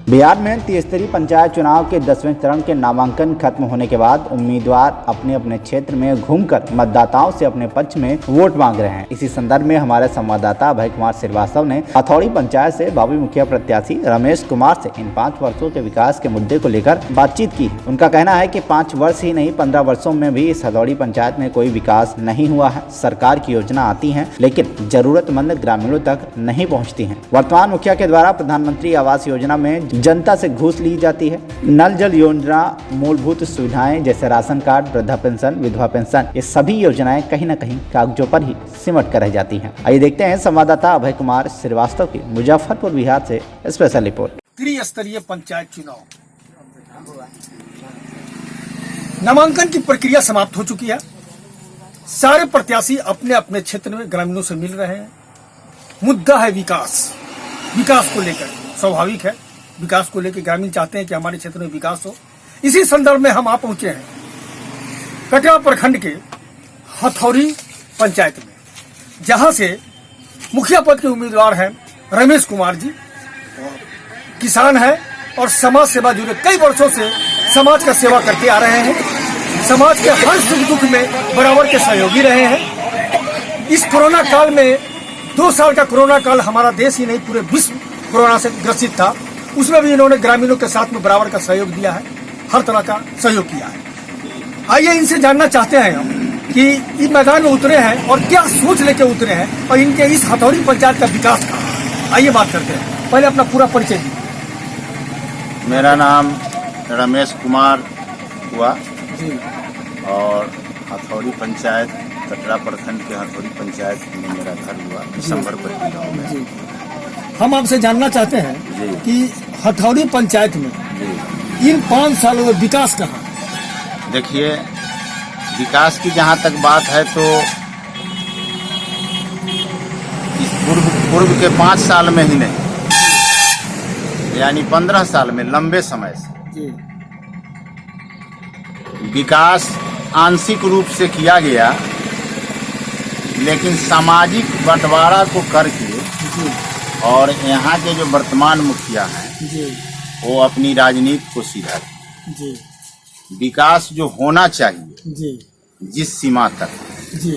बिहार में त्रिस्तरीय पंचायत चुनाव के 10वें चरण के नामांकन खत्म होने के बाद उम्मीदवार अपने अपने क्षेत्र में घूमकर मतदाताओं से अपने पक्ष में वोट मांग रहे हैं। इसी संदर्भ में हमारे संवाददाता अभय कुमार श्रीवास्तव ने हथौड़ी पंचायत से भावी मुखिया प्रत्याशी रमेश कुमार से इन 5 वर्षों के विकास के मुद्दे को लेकर बातचीत की है। उनका कहना है कि 5 वर्ष ही नहीं 15 वर्षों में भी इस हथौड़ी पंचायत में कोई विकास नहीं हुआ है। सरकार की योजना आती है लेकिन जरूरतमंद ग्रामीणों तक नहीं पहुँचती है। वर्तमान मुखिया के द्वारा प्रधानमंत्री आवास योजना में जनता से घूस ली जाती है। नल जल योजना, मूलभूत सुविधाएं जैसे राशन कार्ड, वृद्धा पेंशन, विधवा पेंशन, ये सभी योजनाएं कहीं न कहीं कागजों पर ही सिमट कर रह जाती हैं। आइए देखते हैं संवाददाता अभय कुमार श्रीवास्तव की मुजफ्फरपुर बिहार से स्पेशल रिपोर्ट। त्रिस्तरीय पंचायत चुनाव नामांकन की प्रक्रिया समाप्त हो चुकी है। सारे प्रत्याशी अपने अपने क्षेत्र में ग्रामीणों से मिल रहे हैं। मुद्दा है विकास को लेकर। स्वाभाविक है, विकास को लेकर ग्रामीण चाहते हैं कि हमारे क्षेत्र में विकास हो। इसी संदर्भ में हम आ पहुंचे हैं कटरा प्रखंड के हथौड़ी पंचायत में, जहां से मुखिया पद के उम्मीदवार हैं रमेश कुमार जी। किसान है और समाज सेवा जुड़े, कई वर्षों से समाज का सेवा करते आ रहे हैं। समाज के हर सुख दुख में बराबर के सहयोगी रहे हैं। इस कोरोना काल में 2 साल का कोरोना काल हमारा देश ही नहीं पूरे विश्व कोरोना से ग्रसित था, उसमें भी इन्होंने ग्रामीणों के साथ में बराबर का सहयोग दिया है, हर तरह का सहयोग किया है। आइए इनसे जानना चाहते हैं हम कि इस मैदान में उतरे हैं और क्या सोच लेके उतरे हैं और इनके इस हथौड़ी पंचायत का विकास का। आइए बात करते हैं। पहले अपना पूरा परिचय दीजिए। मेरा नाम रमेश कुमार हुआ जी। और हथौड़ी पंचायत, कटरा प्रखंड के हथौड़ी पंचायत में मेरा घर हुआ दिसंबर गाँव में। जी। हम आपसे जानना चाहते हैं जी। कि हथौड़ी पंचायत में जी। इन 5 सालों में विकास कहाँ? देखिए, विकास की जहाँ तक बात है तो इस पूर्व के 5 साल में ही नहीं, यानी 15 साल में, लंबे समय से जी। विकास आंशिक रूप से किया गया, लेकिन सामाजिक बंटवारा को करके जी। और यहाँ के जो वर्तमान मुखिया हैं जी। वो अपनी राजनीति को सीधा जी। विकास जो होना चाहिए जी। जिस सीमा तक, जी।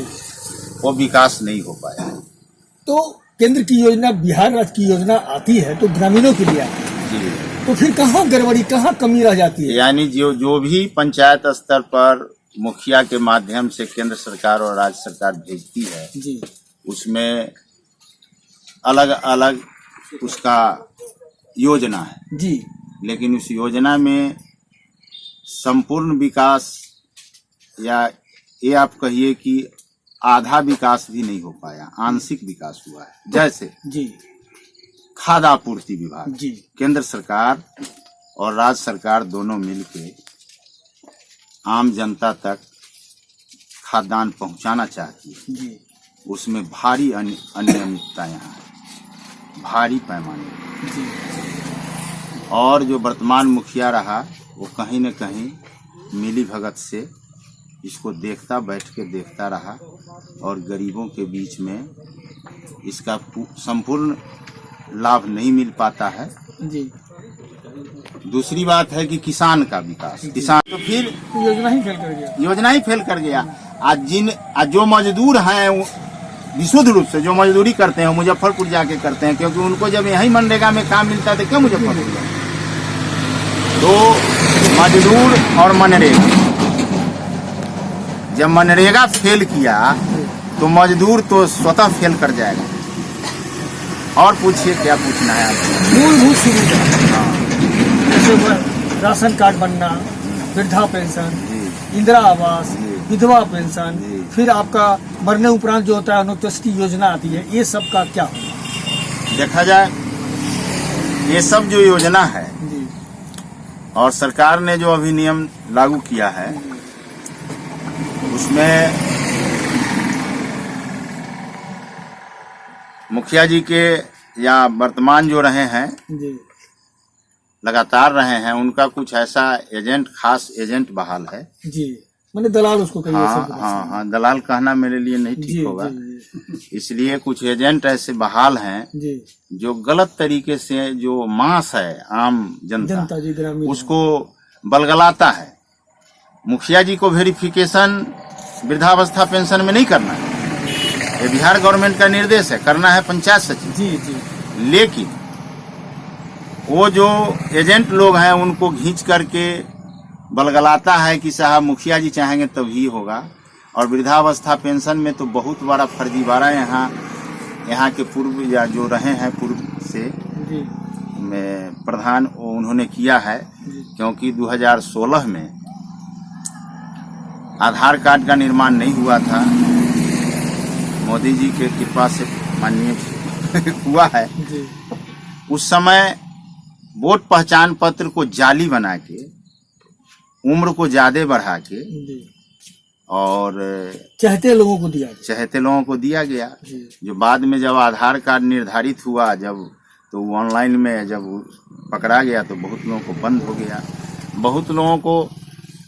वो विकास नहीं हो पाया। तो केंद्र की योजना, बिहार राज्य की योजना आती है तो ग्रामीणों के लिए आती है, जी। तो फिर कहाँ गड़बड़ी, कहाँ कमी रह जाती है? यानी जो भी पंचायत स्तर पर मुखिया के माध्यम से केंद्र सरकार और राज्य सरकार भेजती है, जी। उसमें अलग अलग उसका योजना है, जी। लेकिन उस योजना में संपूर्ण विकास, या ये आप कहिए कि आधा विकास भी नहीं हो पाया, आंशिक विकास हुआ है। जैसे जी। खाद्य आपूर्ति विभाग, जी। केंद्र सरकार और राज्य सरकार दोनों मिलके आम जनता तक खाद्यान्न पहुंचाना चाहती है। जी। उसमें भारी अनियमितता यहाँ है, भारी पैमाने पर। जी। और जो वर्तमान मुखिया रहा वो कहीं न कहीं मिली भगत से इसको बैठ के देखता रहा और गरीबों के बीच में इसका संपूर्ण लाभ नहीं मिल पाता है। जी। दूसरी बात है कि किसान का विकास, किसान तो फिर योजना ही फेल कर गया। योजना ही फेल कर गया। आज जो मजदूर हैं विशुद्ध रूप से जो मजदूरी करते हैं मुजफ्फरपुर जाके करते हैं, क्योंकि उनको जब यहीं मनरेगा में काम मिलता है तो क्यों मुजफ्फरपुर जाए? तो मजदूर और मनरेगा, जब मनरेगा फेल किया तो मजदूर तो स्वतः फेल कर जाएगा। और पूछिए क्या पूछना है आपको? मूलभूत सुविधा जैसे राशन कार्ड बनना, वृद्धा पेंशन, इंदिरा आवास, विधवा पेंशन, फिर आपका मरने उपरांत जो होता है अनुत्तष्टि योजना आती है, ये सब का क्या होगा? देखा जाए ये सब जो योजना है जी। और सरकार ने जो अधिनियम लागू किया है उसमें मुखिया जी के या वर्तमान जो रहे हैं, जी। लगातार रहे हैं, उनका कुछ ऐसा एजेंट, खास एजेंट बहाल है जी। मैंने दलाल उसको कहिए। हाँ, दलाल कहना मेरे लिए नहीं ठीक होगा। इसलिए कुछ एजेंट ऐसे बहाल हैं जी, जो गलत तरीके से जो मांस है आम जनता जी, ग्रामीण उसको बलगलाता है। मुखिया जी को वेरिफिकेशन वृद्धावस्था पेंशन में नहीं करना है, ये बिहार गवर्नमेंट का निर्देश है, करना है पंचायत सचिव। जी जी, लेकिन वो जो एजेंट लोग हैं उनको खींच करके बलगलाता है कि साहब मुखिया जी चाहेंगे तभी होगा। और वृद्धावस्था पेंशन में तो बहुत बड़ा फर्जीवाड़ा यहाँ के पूर्व या जो रहे हैं पूर्व से जी, में प्रधान उन्होंने किया है। क्योंकि 2016 में आधार कार्ड का निर्माण नहीं हुआ था, मोदी जी के कृपा से माननीय हुआ है। जी, उस समय वोट पहचान पत्र को जाली बना के, उम्र को ज्यादा बढ़ा के जी, और चाहते लोगों को दिया गया जी। जो बाद में जब आधार कार्ड निर्धारित हुआ तो ऑनलाइन में जब पकड़ा गया तो बहुत लोगों को बंद हो गया। बहुत लोगों को,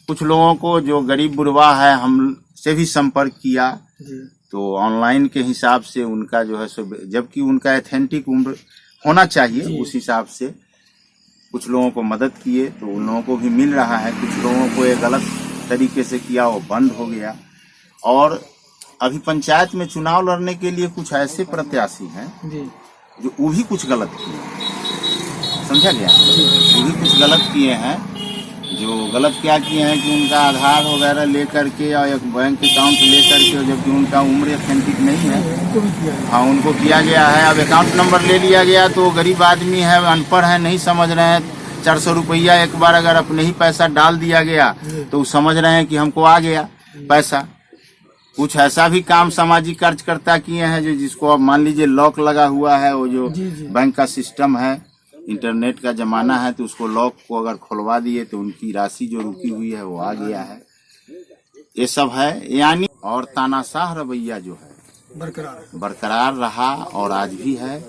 कुछ लोगों को जो गरीब बुढ़वा है हम से भी संपर्क किया जी, तो ऑनलाइन के हिसाब से उनका जो है सो, जबकि उनका एथेंटिक उम्र होना चाहिए उस हिसाब से कुछ लोगों को मदद किए तो उन लोगों को भी मिल रहा है। कुछ लोगों को ये गलत तरीके से किया, वो बंद हो गया। और अभी पंचायत में चुनाव लड़ने के लिए कुछ ऐसे प्रत्याशी हैं जी, जो वो भी कुछ गलत किए, समझा गया, वो भी कुछ गलत किए हैं। जो गलत क्या किए हैं कि उनका आधार वगैरह लेकर के और एक बैंक अकाउंट लेकर के, जबकि उनका उम्र एथेंटिक नहीं है, हाँ उनको किया गया है। अब अकाउंट नंबर ले लिया गया तो गरीब आदमी है, अनपढ़ है, नहीं समझ रहे हैं। 400 रुपया एक बार अगर अपने ही पैसा डाल दिया गया तो वो समझ रहे हैं कि हमको आ गया पैसा। कुछ ऐसा भी काम सामाजिक कार्यकर्ता किए हैं जो जिसको अब मान लीजिए लॉक लगा हुआ है, वो जो बैंक का सिस्टम है, इंटरनेट का जमाना है, तो उसको लॉक को अगर खुलवा दिए तो उनकी राशि जो रुकी हुई है वो आ गया है। ये सब है, यानी और तानाशाह रवैया जो है बरकरार रहा और आज भी है।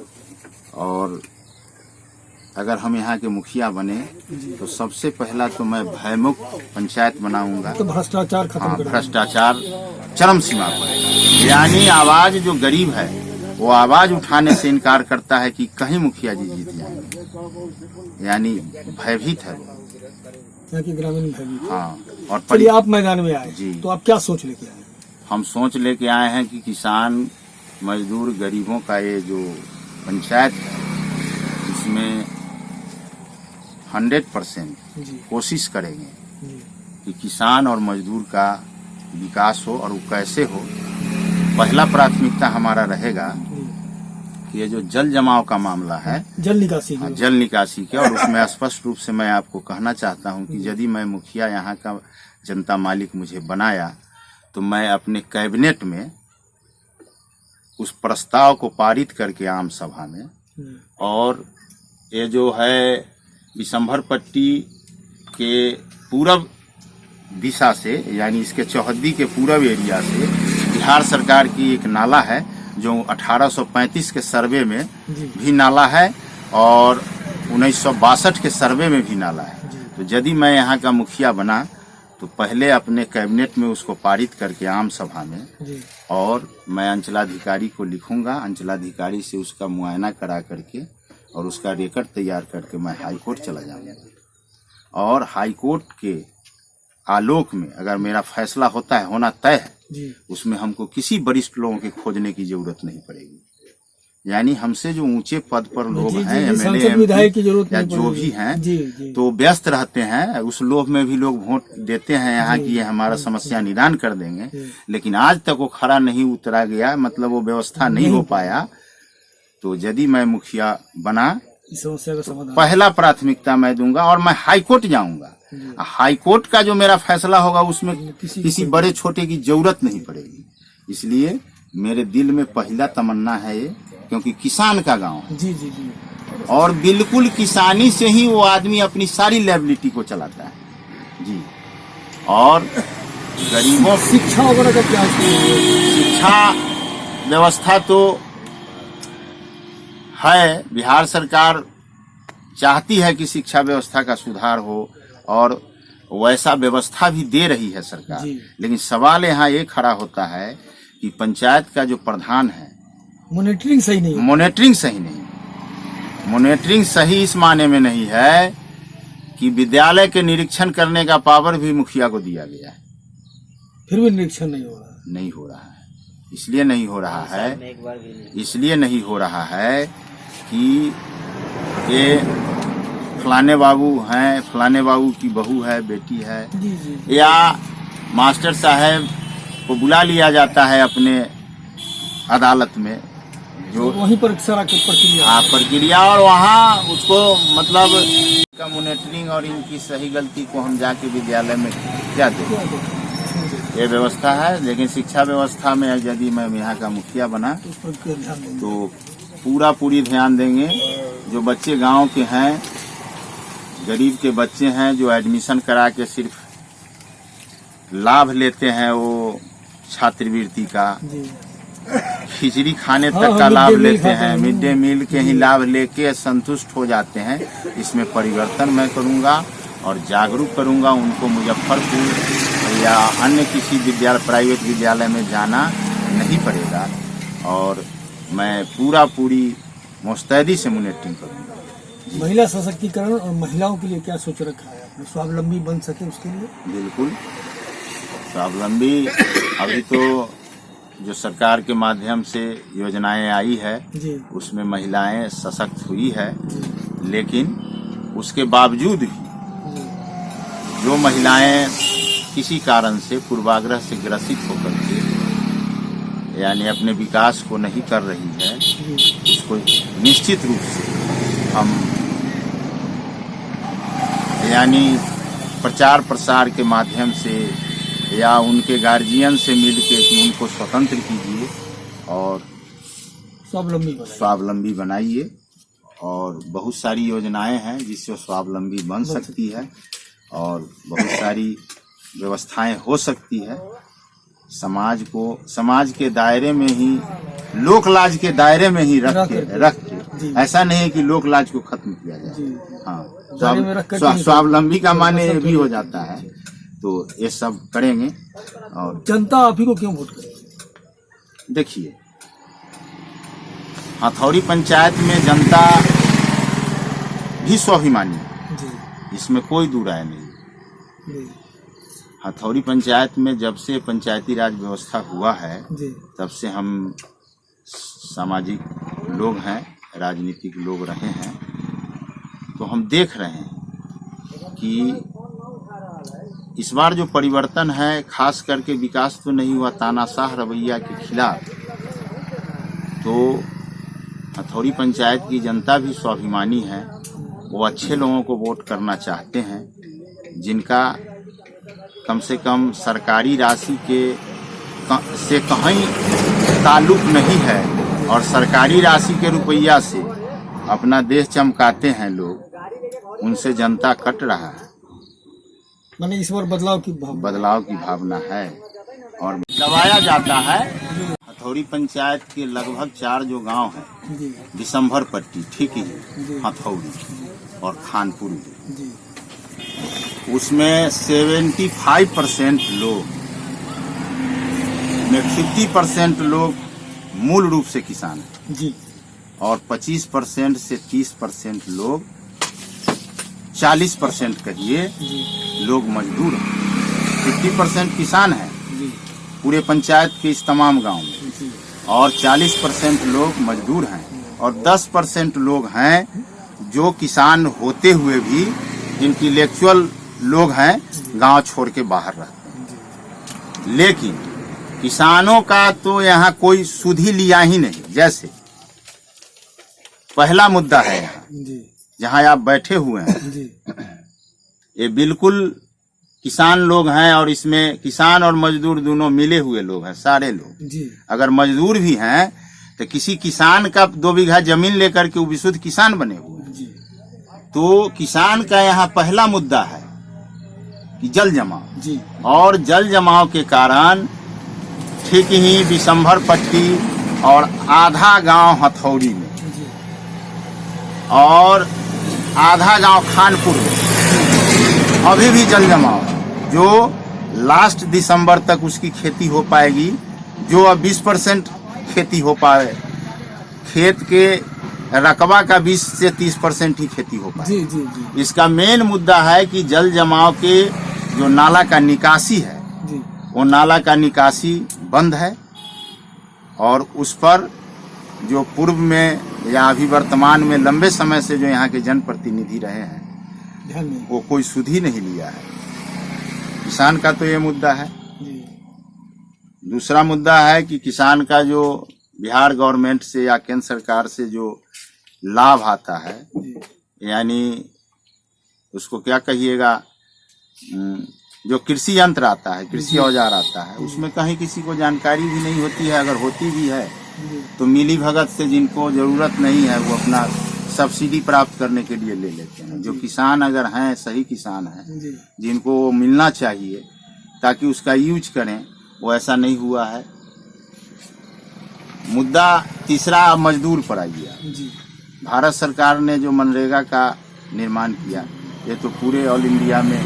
और अगर हम यहाँ के मुखिया बने तो सबसे पहला तो मैं भयमुक्त पंचायत बनाऊंगा, तो भ्रष्टाचार खत्म करेंगे। भ्रष्टाचार चरम सीमा पर, यानी आवाज जो गरीब है वो आवाज उठाने से इनकार करता है कि कहीं मुखिया जी जीत जाएंगे, यानी भयभीत है यहाँ की ग्रामीण भयभीत। हाँ। और चलिए आप मैदान में आए जी, तो आप क्या सोच लेके आए? हम सोच लेके आए हैं कि किसान मजदूर गरीबों का ये जो पंचायत है इसमें 100% कोशिश करेंगे कि किसान और मजदूर का विकास हो। और वो कैसे हो, पहला प्राथमिकता हमारा रहेगा कि ये जो जल जमाव का मामला है, जल निकासी के, और उसमें स्पष्ट रूप से मैं आपको कहना चाहता हूं कि यदि मैं मुखिया यहाँ का जनता मालिक मुझे बनाया तो मैं अपने कैबिनेट में उस प्रस्ताव को पारित करके आम सभा में, और ये जो है विशंभर पट्टी के पूरब दिशा से, यानी इसके चौहद्दी के पूरब एरिया से बिहार सरकार की एक नाला है जो 1835 के सर्वे में भी नाला है और 1962 के सर्वे में भी नाला है। तो यदि मैं यहाँ का मुखिया बना तो पहले अपने कैबिनेट में उसको पारित करके आम सभा में, और मैं अंचलाधिकारी को लिखूंगा, अंचलाधिकारी से उसका मुआयना करा करके और उसका रिकॉर्ड तैयार करके मैं हाई कोर्ट चला जाऊंगा। और हाई कोर्ट के आलोक में अगर मेरा फैसला होता है, होना तय है, उसमें हमको किसी वरिष्ठ लोगों के खोजने की जरूरत नहीं पड़ेगी। यानी हमसे जो ऊंचे पद पर लोग हैं, एमएलए या जो भी हैं, तो व्यस्त रहते हैं, उस लोभ में भी लोग वोट देते हैं यहाँ की ये हमारा समस्या निदान कर देंगे, लेकिन आज तक वो खड़ा नहीं उतरा गया, मतलब वो व्यवस्था नहीं हो पाया। तो यदि मैं मुखिया बना, समस्या का समाधान पहला प्राथमिकता मैं दूंगा और मैं हाई कोर्ट जाऊंगा। हाई कोर्ट का जो मेरा फैसला होगा उसमें किसी बड़े छोटे की जरूरत नहीं पड़ेगी। इसलिए मेरे दिल में पहला तमन्ना है ये, क्योंकि किसान का गांव है और बिल्कुल किसानी से ही वो आदमी अपनी सारी लायबिलिटी को चलाता है जी। और गरीबों, शिक्षा वगैरह का क्या? शिक्षा व्यवस्था तो है, बिहार सरकार चाहती है कि शिक्षा व्यवस्था का सुधार हो और वैसा व्यवस्था भी दे रही है सरकार। जी। लेकिन सवाल यहाँ ये खड़ा होता है कि पंचायत का जो प्रधान है मॉनिटरिंग सही नहीं है। मॉनिटरिंग सही नहीं है। मॉनिटरिंग सही इस माने में नहीं है कि विद्यालय के निरीक्षण करने का पावर भी मुखिया को दिया गया है, फिर भी निरीक्षण नहीं हो रहा। नहीं हो रहा है। इसलिए नहीं हो रहा है, इसलिए नहीं हो रहा है कि ये फलाने बाबू हैं, फलाने बाबू की बहू है, बेटी है, जी जी। या मास्टर साहब को बुला लिया जाता है अपने अदालत में, जो वहीं पर सारा प्रक्रिया प्रक्रिया, और वहाँ उसको मतलब का मॉनिटरिंग और इनकी सही गलती को हम जाके विद्यालय में क्या दें, ये व्यवस्था है। लेकिन शिक्षा व्यवस्था में यदि मैं यहाँ का मुखिया बना तो पूरी ध्यान देंगे। जो बच्चे गांव के हैं, गरीब के बच्चे हैं, जो एडमिशन करा के सिर्फ लाभ लेते हैं वो छात्रवृत्ति का, खिचड़ी खाने तक का लाभ लेते हैं, मिड डे मील के ही लाभ लेके संतुष्ट हो जाते हैं। इसमें परिवर्तन मैं करूंगा और जागरूक करूंगा उनको। मुजफ्फरपुर या अन्य किसी प्राइवेट विद्यालय में जाना नहीं पड़ेगा और मैं पूरी मुस्तैदी से मॉनिटरिंग करूंगा। महिला सशक्तिकरण और महिलाओं के लिए क्या सोच रखा है आपने, स्वावलंबी बन सके उसके लिए? बिल्कुल स्वावलंबी। अभी तो जो सरकार के माध्यम से योजनाएं आई है जी। उसमें महिलाएं सशक्त हुई है, लेकिन उसके बावजूद भी जो महिलाएं किसी कारण से पूर्वाग्रह से ग्रसित होकर के यानी अपने विकास को नहीं कर रही है, उसको निश्चित रूप से हम यानी प्रचार प्रसार के माध्यम से या उनके गार्जियन से मिलके कि उनको स्वतंत्र कीजिए और स्वावलंबी बनाइए। और बहुत सारी योजनाएं हैं जिससे स्वावलंबी बन सकती है और बहुत सारी व्यवस्थाएं हो सकती है। समाज के दायरे में ही, लोक लाज के दायरे में ही रख के ऐसा नहीं है कि लोक लाज को खत्म किया जाए। हाँ, स्वावलंबी का माने ये भी हो जाता है। तो ये सब करेंगे। और जनता आप ही को क्यों वोट करेगी? देखिए, हथौड़ी पंचायत में जनता भी स्वाभिमानी है, इसमें कोई दो राय नहीं। हथौड़ी पंचायत में जब से पंचायती राज व्यवस्था हुआ है तब से हम सामाजिक लोग हैं, राजनीतिक लोग रहे हैं, तो हम देख रहे हैं कि इस बार जो परिवर्तन है, खास करके विकास तो नहीं हुआ, तानाशाह रवैया के खिलाफ, तो हथौड़ी पंचायत की जनता भी स्वाभिमानी है। वो अच्छे लोगों को वोट करना चाहते हैं, जिनका कम से कम सरकारी राशि से कहीं ताल्लुक नहीं है और सरकारी राशि के रुपया से अपना देश चमकाते हैं लोग, उनसे जनता कट रहा है। माने इस बार बदलाव की भावना है और दबाया जाता है। हथौड़ी पंचायत के लगभग 4 जो गांव हैं, दिसंबर पट्टी, ठीक ही, हथौड़ी और खानपुर, उसमें 75% लोग में 50% लोग मूल रूप से किसान हैं जी, और 25% से 30% लोग, 40% कहिए लोग मजदूर हैं। 50% किसान हैं पूरे पंचायत के इस तमाम गांव में, और 40% लोग मजदूर हैं, और 10% लोग हैं जो किसान होते हुए भी इंटेलेक्चुअल लोग हैं, गांव छोड़ के बाहर रहते हैं। लेकिन किसानों का तो यहाँ कोई सुध ही लिया ही नहीं। जैसे पहला मुद्दा है यहाँ जहाँ आप बैठे हुए हैं, ये बिल्कुल किसान लोग हैं, और इसमें किसान और मजदूर दोनों मिले हुए लोग हैं, सारे लोग। अगर मजदूर भी हैं तो किसी किसान का 2 बीघा जमीन लेकर के वो भी शुद्ध किसान बने हुए हैं। तो किसान का यहाँ पहला मुद्दा है कि जल जमाव, और जल जमाव के कारण ठीक ही दिसंबर पट्टी और आधा गांव हथौड़ी में और आधा गांव खानपुर में अभी भी जल जमाव जो लास्ट दिसंबर तक उसकी खेती हो पाएगी, जो अब 20% खेती हो पाए, खेत के रकबा का 20 से 30% ही खेती हो पाए। जी जी जी इसका मेन मुद्दा है कि जल जमाव के जो नाला का निकासी है, जी वो नाला का निकासी बंद है और उस पर जो पूर्व में या अभी वर्तमान में लंबे समय से जो यहाँ के जनप्रतिनिधि रहे हैं ध्यान नहीं। वो कोई सुध ही नहीं लिया है। किसान का तो ये मुद्दा है। जी दूसरा मुद्दा है कि किसान का जो बिहार गवर्नमेंट से या केंद्र सरकार से जो लाभ आता है, जी यानी उसको क्या कहिएगा, जो कृषि यंत्र आता है, कृषि औजार आता है, उसमें कहीं किसी को जानकारी भी नहीं होती है। अगर होती भी है जी तो मिली भगत से जिनको जरूरत नहीं है वो अपना सब्सिडी प्राप्त करने के लिए ले लेते हैं। जो किसान अगर हैं, सही किसान हैं, जी जिनको वो मिलना चाहिए ताकि उसका यूज करें, वो ऐसा नहीं हुआ है। मुद्दा तीसरा मजदूर पर आ गया। जी भारत सरकार ने जो मनरेगा का निर्माण किया, ये तो पूरे ऑल इंडिया में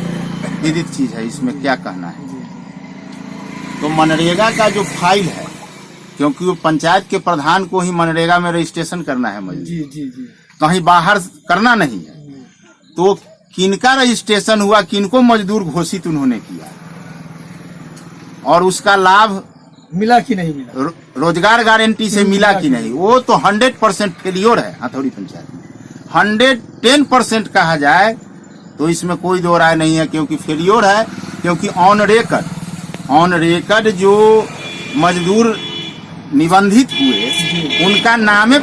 विदित चीज है, इसमें क्या कहना है। तो मनरेगा का जो फाइल है, क्योंकि वो पंचायत के प्रधान को ही मनरेगा में रजिस्ट्रेशन करना है मजदूर, जी जी जी कहीं बाहर करना नहीं है। तो किनका रजिस्ट्रेशन हुआ, किनको मजदूर घोषित उन्होंने किया और उसका लाभ मिला कि नहीं मिला, रोजगार गारंटी से मिला कि नहीं, वो तो 100% फेलियर है। हथौड़ी पंचायत में 110% कहा जाए तो इसमें कोई दो राय नहीं है, क्योंकि फेलियर है। क्योंकि ऑन रेकर्ड जो मजदूर निबंधित हुए उनका नामे